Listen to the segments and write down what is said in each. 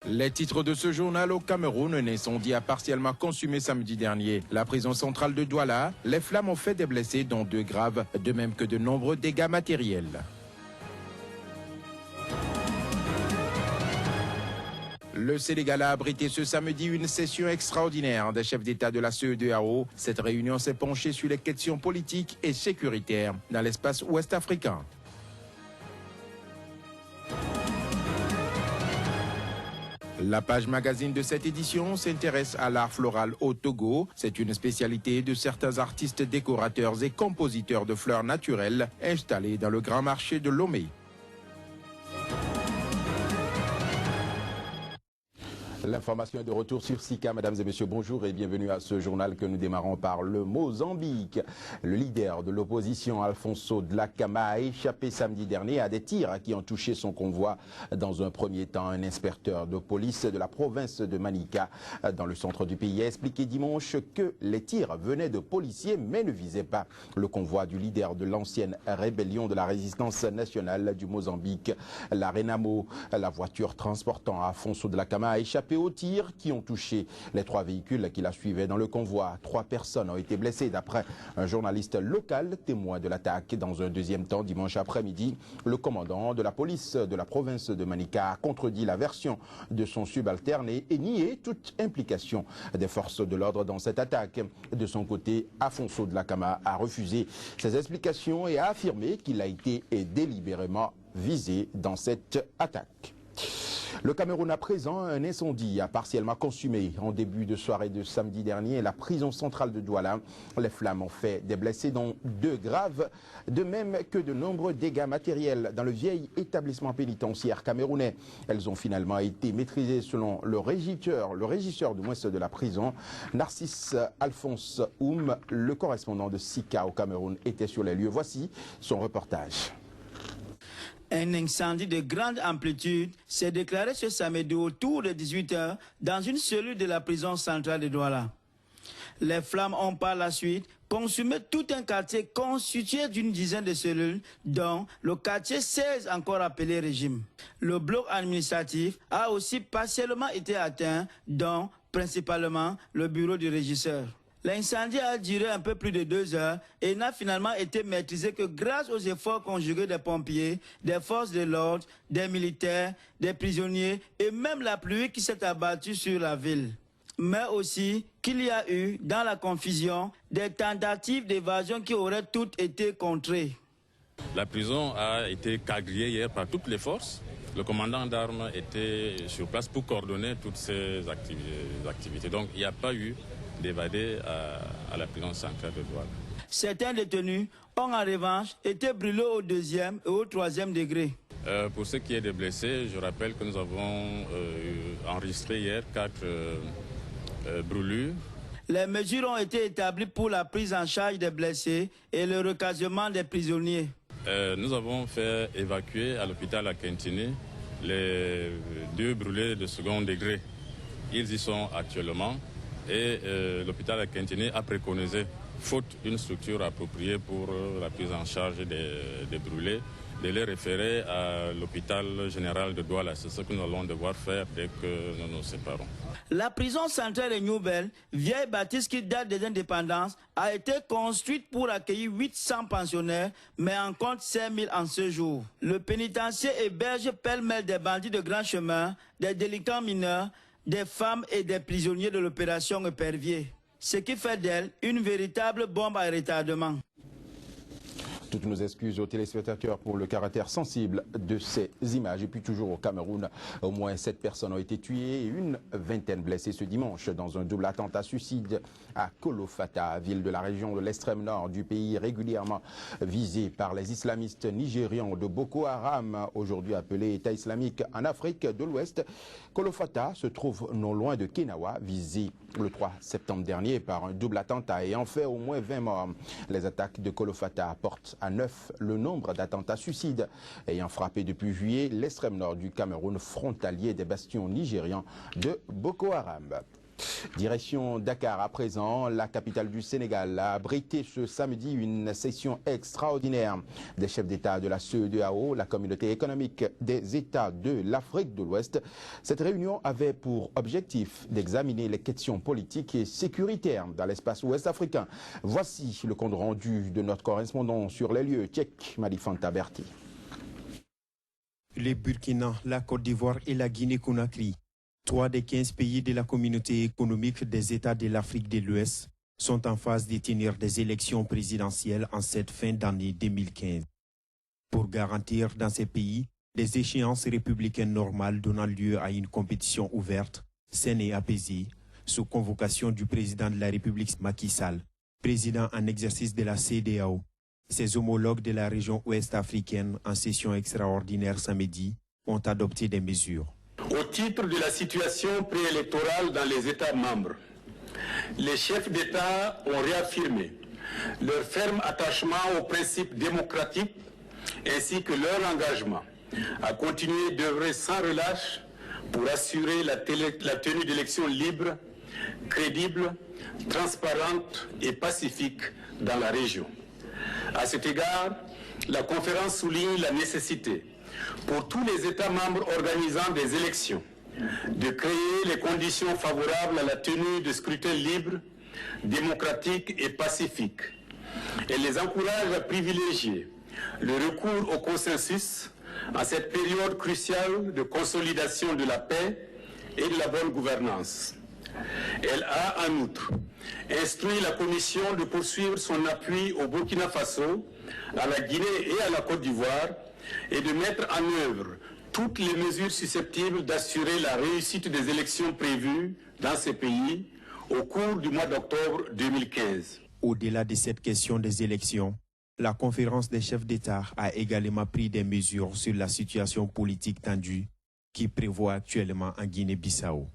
Les titres de ce journal au Cameroun, un incendie a partiellement consumé samedi dernier la prison centrale de Douala. Les flammes ont fait des blessés, dont 2 graves, de même que de nombreux dégâts matériels. Le Sénégal a abrité ce samedi une session extraordinaire des chefs d'État de la CEDEAO. Cette réunion s'est penchée sur les questions politiques et sécuritaires dans l'espace ouest africain. La page magazine de cette édition s'intéresse à l'art floral au Togo. C'est une spécialité de certains artistes décorateurs et compositeurs de fleurs naturelles installés dans le grand marché de Lomé. L'information est de retour sur Sika. Mesdames et messieurs, bonjour et bienvenue à ce journal que nous démarrons par le Mozambique. Le leader de l'opposition, Alfonso Dhlakama, a échappé samedi dernier à des tirs qui ont touché son convoi. Dans un premier temps, un inspecteur de police de la province de Manica, dans le centre du pays, a expliqué dimanche que les tirs venaient de policiers mais ne visaient pas le convoi du leader de l'ancienne rébellion de la résistance nationale du Mozambique, la Renamo. La voiture transportant Alfonso Dhlakama a échappé aux tirs qui ont touché les 3 véhicules qui la suivaient dans le convoi. 3 personnes ont été blessées d'après un journaliste local témoin de l'attaque. Dans un deuxième temps, dimanche après-midi, le commandant de la police de la province de Manica a contredit la version de son subalterne et nié toute implication des forces de l'ordre dans cette attaque. De son côté, Alfonso Dhlakama a refusé ses explications et a affirmé qu'il a été délibérément visé dans cette attaque. Le Cameroun à présent, un incendie a partiellement consumé en début de soirée de samedi dernier la prison centrale de Douala. Les flammes ont fait des blessés, dont 2 graves, de même que de nombreux dégâts matériels dans le vieil établissement pénitentiaire camerounais. Elles ont finalement été maîtrisées selon le régisseur de la prison, Narcisse Alphonse Oum. Le correspondant de Sika au Cameroun était sur les lieux. Voici son reportage. Un incendie de grande amplitude s'est déclaré ce samedi autour de 18 h dans une cellule de la prison centrale de Douala. Les flammes ont par la suite consumé tout un quartier constitué d'une dizaine de cellules, dont le quartier 16 encore appelé Régime. Le bloc administratif a aussi partiellement été atteint, dont principalement le bureau du régisseur. L'incendie a duré un peu plus de 2 heures et n'a finalement été maîtrisé que grâce aux efforts conjugués des pompiers, des forces de l'ordre, des militaires, des prisonniers et même la pluie qui s'est abattue sur la ville. Mais aussi qu'il y a eu, dans la confusion, des tentatives d'évasion qui auraient toutes été contrées. La prison a été quadrillée hier par toutes les forces. Le commandant d'armes était sur place pour coordonner toutes ces activités. Donc il n'y a pas eu d'évader à la prison centrale de Douala. Certains détenus ont en revanche été brûlés au 2e et au 3e degré. Pour ce qui est des blessés, je rappelle que nous avons enregistré hier 4 brûlures. Les mesures ont été établies pour la prise en charge des blessés et le recasement des prisonniers. Nous avons fait évacuer à l'hôpital à Kentini les 2 brûlés de 2e degré. Ils y sont actuellement. Et l'hôpital à Kentini a préconisé, faute d'une structure appropriée pour la prise en charge des brûlés, de les référer à l'hôpital général de Douala. C'est ce que nous allons devoir faire dès que nous nous séparons. La prison centrale de Nouvelle, vieille bâtisse qui date des indépendances, a été construite pour accueillir 800 pensionnaires, mais en compte 5000 en ce jour. Le pénitencier héberge pêle-mêle des bandits de grand chemin, des délinquants mineurs, des femmes et des prisonniers de l'opération Épervier, ce qui fait d'elle une véritable bombe à retardement. Toutes nos excuses aux téléspectateurs pour le caractère sensible de ces images. Et puis toujours au Cameroun, au moins 7 personnes ont été tuées et une vingtaine blessées ce dimanche dans un double attentat suicide à Kolofata, ville de la région de l'extrême nord du pays, régulièrement visée par les islamistes nigérians de Boko Haram, aujourd'hui appelé État islamique en Afrique de l'Ouest. Kolofata se trouve non loin de Kenawa, visé le 3 septembre dernier par un double attentat ayant fait au moins 20 morts. Les attaques de Kolofata portent à 9 le nombre d'attentats suicides ayant frappé depuis juillet l'extrême nord du Cameroun, frontalier des bastions nigérians de Boko Haram. Direction Dakar à présent, la capitale du Sénégal a abrité ce samedi une session extraordinaire des chefs d'État de la CEDEAO, la communauté économique des États de l'Afrique de l'Ouest. Cette réunion avait pour objectif d'examiner les questions politiques et sécuritaires dans l'espace ouest africain. Voici le compte rendu de notre correspondant sur les lieux, Tchèque Malifanta Berti. Le Burkina, la Côte d'Ivoire et la Guinée-Conakry, 3 des 15 pays de la communauté économique des États de l'Afrique de l'Ouest, sont en phase de tenir des élections présidentielles en cette fin d'année 2015. Pour garantir dans ces pays des échéances républicaines normales donnant lieu à une compétition ouverte, saine et apaisée, sous convocation du président de la République Macky Sall, président en exercice de la CEDEAO, ses homologues de la région ouest africaine en session extraordinaire samedi ont adopté des mesures. Au titre de la situation préélectorale dans les États membres, les chefs d'État ont réaffirmé leur ferme attachement aux principes démocratiques ainsi que leur engagement à continuer d'œuvrer sans relâche pour assurer la tenue d'élections libres, crédibles, transparentes et pacifiques dans la région. À cet égard, la conférence souligne la nécessité pour tous les États membres organisant des élections de créer les conditions favorables à la tenue de scrutins libres, démocratiques et pacifiques. Elle les encourage à privilégier le recours au consensus en cette période cruciale de consolidation de la paix et de la bonne gouvernance. Elle a, en outre, instruit la Commission de poursuivre son appui au Burkina Faso, à la Guinée et à la Côte d'Ivoire et de mettre en œuvre toutes les mesures susceptibles d'assurer la réussite des élections prévues dans ces pays au cours du mois d'octobre 2015. Au-delà de cette question des élections, la conférence des chefs d'État a également pris des mesures sur la situation politique tendue qui prévaut actuellement en Guinée-Bissau.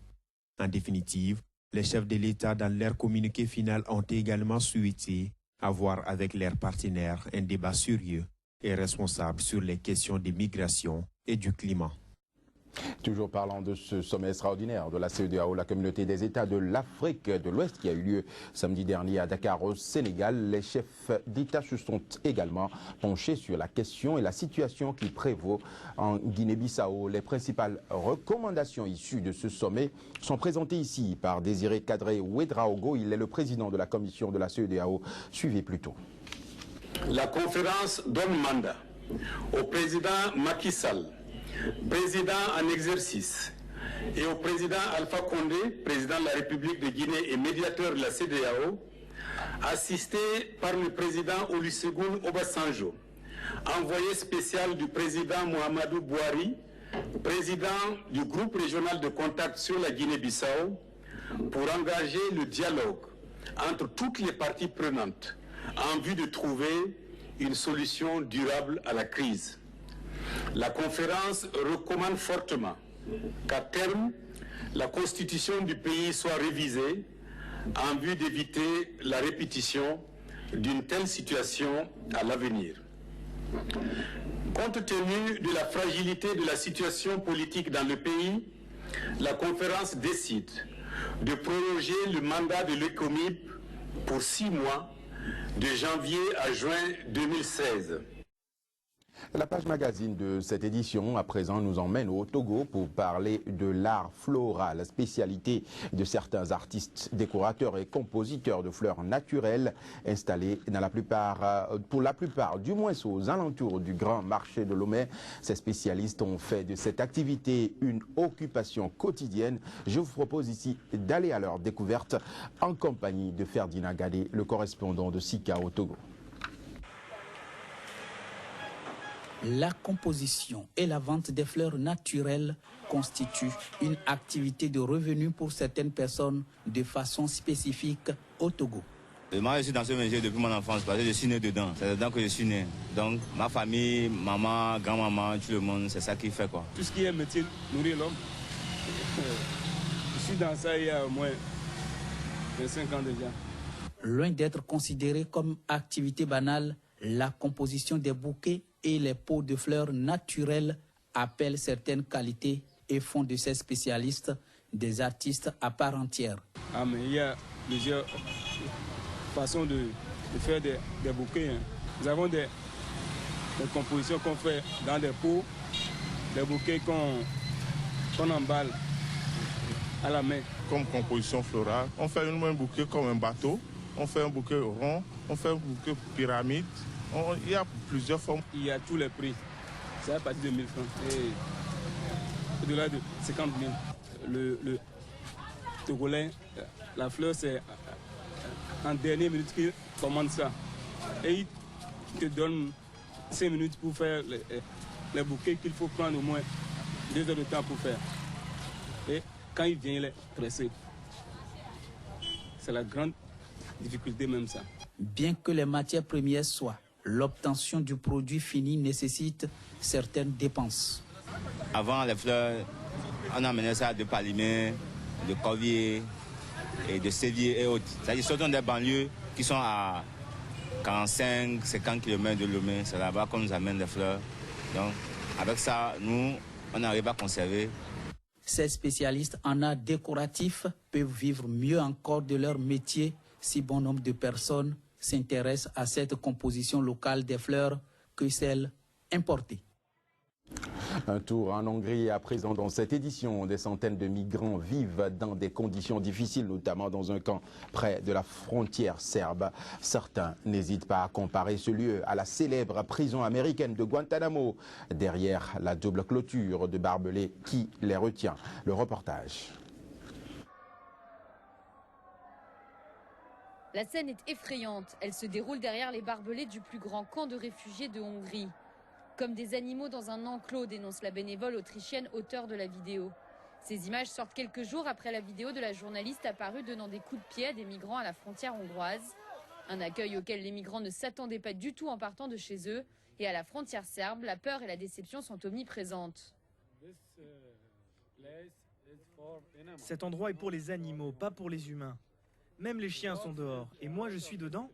En définitive, les chefs de l'État dans leur communiqué final ont également souhaité avoir avec leurs partenaires un débat sérieux et responsable sur les questions de migration et du climat. Toujours parlant de ce sommet extraordinaire de la CEDEAO, la communauté des États de l'Afrique de l'Ouest qui a eu lieu samedi dernier à Dakar au Sénégal, les chefs d'État se sont également penchés sur la question et la situation qui prévaut en Guinée-Bissau. Les principales recommandations issues de ce sommet sont présentées ici par Désiré Kadré Ouedraogo. Il est le président de la commission de la CEDEAO. Suivez plutôt. La conférence donne mandat au président Macky Sall, président en exercice, et au président Alpha Condé, président de la République de Guinée et médiateur de la CEDEAO, assisté par le président Olusegun Obasanjo, envoyé spécial du président Mohamedou Bouhari, président du groupe régional de contact sur la Guinée-Bissau, pour engager le dialogue entre toutes les parties prenantes en vue de trouver une solution durable à la crise. La conférence recommande fortement qu'à terme, la constitution du pays soit révisée en vue d'éviter la répétition d'une telle situation à l'avenir. Compte tenu de la fragilité de la situation politique dans le pays, la conférence décide de proroger le mandat de l'ECOMIP pour 6 mois, de janvier à juin 2016. La page magazine de cette édition, à présent, nous emmène au Togo pour parler de l'art floral, spécialité de certains artistes, décorateurs et compositeurs de fleurs naturelles installés pour la plupart, du moins aux alentours du grand marché de Lomé. Ces spécialistes ont fait de cette activité une occupation quotidienne. Je vous propose ici d'aller à leur découverte en compagnie de Ferdinand Gadé, le correspondant de Sika au Togo. La composition et la vente des fleurs naturelles constituent une activité de revenu pour certaines personnes de façon spécifique au Togo. Moi, je suis dans ce métier depuis mon enfance parce que je suis né dedans. C'est dedans que je suis né. Donc, ma famille, maman, grand-maman, tout le monde, c'est ça qui fait quoi. Tout ce qui est métier nourrit l'homme. Je suis dans ça il y a au moins 25 ans déjà. Loin d'être considéré comme activité banale, la composition des bouquets et les pots de fleurs naturelles appellent certaines qualités et font de ces spécialistes des artistes à part entière. Ah, mais il y a plusieurs façons de faire des bouquets. Hein. Nous avons des compositions qu'on fait dans des pots, des bouquets qu'on emballe à la main. Comme composition florale, on fait un bouquet comme un bateau, on fait un bouquet rond, on fait un bouquet pyramide. Il y a plusieurs formes. Il y a tous les prix. C'est à partir de 1000 francs. Et au-delà de 50 000. Le Togolais, la fleur, c'est en dernière minute qu'il commande ça. Et il te donne 5 minutes pour faire les bouquets qu'il faut prendre au moins 2 heures de temps pour faire. Et quand il vient, il est pressé. C'est la grande difficulté même ça. Bien que les matières premières soient, l'obtention du produit fini nécessite certaines dépenses. Avant, les fleurs, on amenait ça de Palimé, de Corvier, et de Sévier et autres. C'est-à-dire surtout des banlieues qui sont à 45-50 km de Lomé. C'est là-bas qu'on nous amène des fleurs. Donc, avec ça, nous, on arrive à conserver. Ces spécialistes en art décoratif peuvent vivre mieux encore de leur métier si bon nombre de personnes s'intéressent à cette composition locale des fleurs que celle importée. Un tour en Hongrie à présent dans cette édition. Des centaines de migrants vivent dans des conditions difficiles, notamment dans un camp près de la frontière serbe. Certains n'hésitent pas à comparer ce lieu à la célèbre prison américaine de Guantanamo, derrière la double clôture de barbelés qui les retient. Le reportage. La scène est effrayante. Elle se déroule derrière les barbelés du plus grand camp de réfugiés de Hongrie. Comme des animaux dans un enclos, dénonce la bénévole autrichienne auteure de la vidéo. Ces images sortent quelques jours après la vidéo de la journaliste apparue donnant des coups de pied à des migrants à la frontière hongroise. Un accueil auquel les migrants ne s'attendaient pas du tout en partant de chez eux. Et à la frontière serbe, la peur et la déception sont omniprésentes. Cet endroit est pour les animaux, pas pour les humains. Même les chiens sont dehors. Et moi, je suis dedans.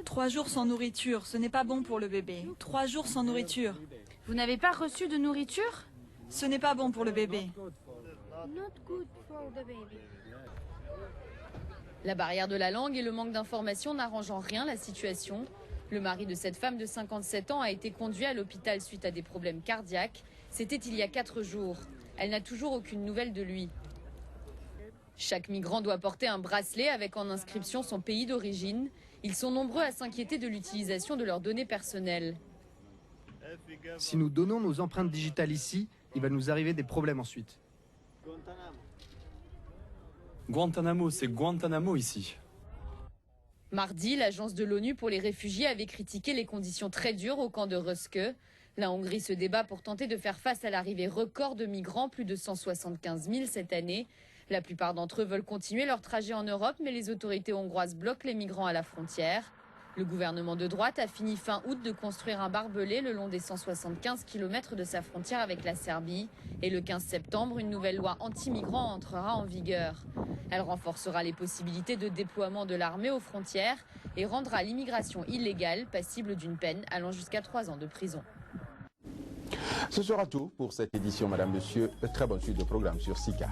3 jours sans nourriture, ce n'est pas bon pour le bébé. 3 jours sans nourriture. Vous n'avez pas reçu de nourriture? Ce n'est pas bon pour le bébé. La barrière de la langue et le manque d'informations n'arrangent en rien la situation. Le mari de cette femme de 57 ans a été conduit à l'hôpital suite à des problèmes cardiaques. C'était il y a 4 jours. Elle n'a toujours aucune nouvelle de lui. Chaque migrant doit porter un bracelet avec en inscription son pays d'origine. Ils sont nombreux à s'inquiéter de l'utilisation de leurs données personnelles. Si nous donnons nos empreintes digitales ici, il va nous arriver des problèmes ensuite. Guantanamo, c'est Guantanamo ici. Mardi, l'agence de l'ONU pour les réfugiés avait critiqué les conditions très dures au camp de Röszke. La Hongrie se débat pour tenter de faire face à l'arrivée record de migrants, plus de 175 000 cette année. La plupart d'entre eux veulent continuer leur trajet en Europe, mais les autorités hongroises bloquent les migrants à la frontière. Le gouvernement de droite a fini fin août de construire un barbelé le long des 175 km de sa frontière avec la Serbie. Et le 15 septembre, une nouvelle loi anti-migrants entrera en vigueur. Elle renforcera les possibilités de déploiement de l'armée aux frontières et rendra l'immigration illégale passible d'une peine allant jusqu'à 3 ans de prison. Ce sera tout pour cette édition, Madame, Monsieur. Très bonne suite de programme sur SICA.